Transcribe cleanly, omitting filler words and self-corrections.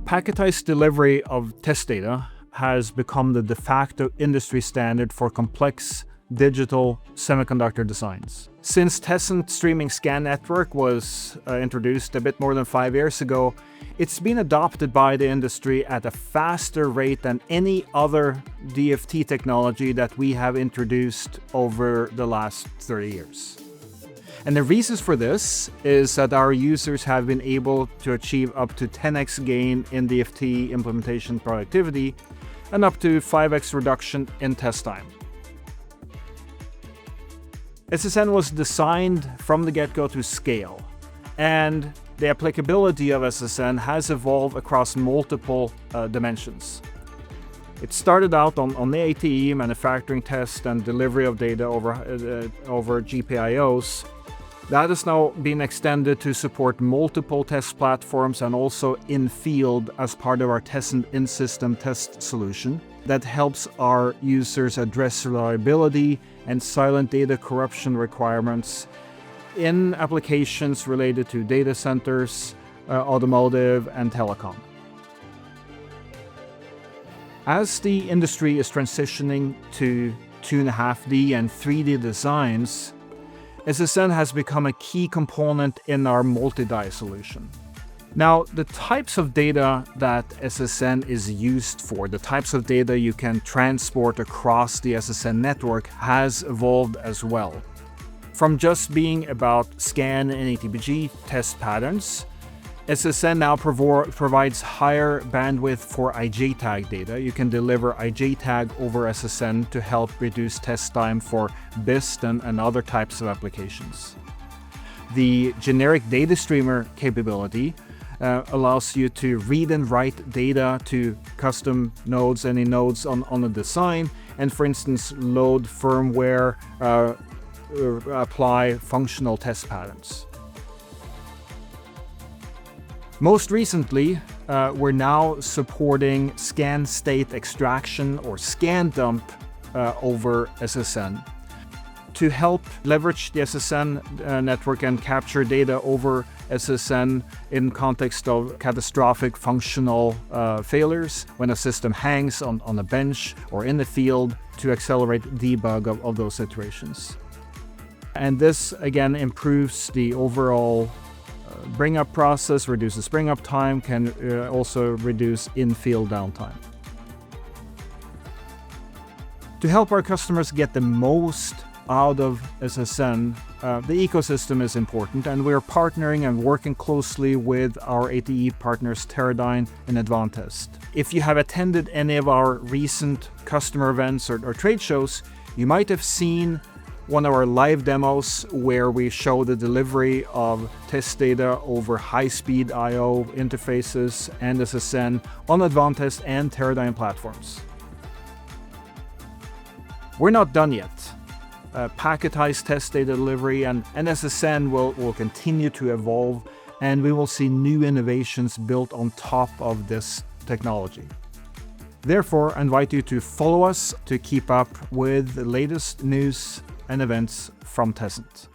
Packetized delivery of test data has become the de facto industry standard for complex digital semiconductor designs. Since Tessent Streaming Scan Network was introduced a bit more than 5 years ago, it's been adopted by the industry at a faster rate than any other DFT technology that we have introduced over the last 30 years. And the reasons for this is that our users have been able to achieve up to 10x gain in DFT implementation productivity and up to 5x reduction in test time. SSN was designed from the get-go to scale, and the applicability of SSN has evolved across multiple dimensions. It started out on the ATE, manufacturing test and delivery of data over GPIOs. That has now been extended to support multiple test platforms and also in-field as part of our Tessent in-system test solution that helps our users address reliability and silent data corruption requirements in applications related to data centers, automotive, and telecom. As the industry is transitioning to 2.5D and 3D designs, SSN has become a key component in our multi-die solution. Now, the types of data that SSN is used for, the types of data you can transport across the SSN network has evolved as well. From just being about scan and ATPG test patterns, SSN now provides higher bandwidth for IJTAG data. You can deliver IJTAG over SSN to help reduce test time for BIST and other types of applications. The generic data streamer capability allows you to read and write data to custom nodes, any nodes on a design, and for instance, load firmware, apply functional test patterns. Most recently, we're now supporting scan state extraction or scan dump over SSN to help leverage the SSN network and capture data over SSN in context of catastrophic functional failures when a system hangs on a bench or in the field to accelerate debug of those situations. And this again improves the overall bring up process, reduces bring up time, can also reduce in-field downtime. To help our customers get the most out of SSN, the ecosystem is important, and we're partnering and working closely with our ATE partners Teradyne and Advantest. If you have attended any of our recent customer events or trade shows, you might have seen one of our live demos where we show the delivery of test data over high-speed I/O interfaces and SSN on Advantest and Teradyne platforms. We're not done yet. Packetized test data delivery and SSN will continue to evolve, and we will see new innovations built on top of this technology. Therefore, I invite you to follow us to keep up with the latest news and events from Tessent.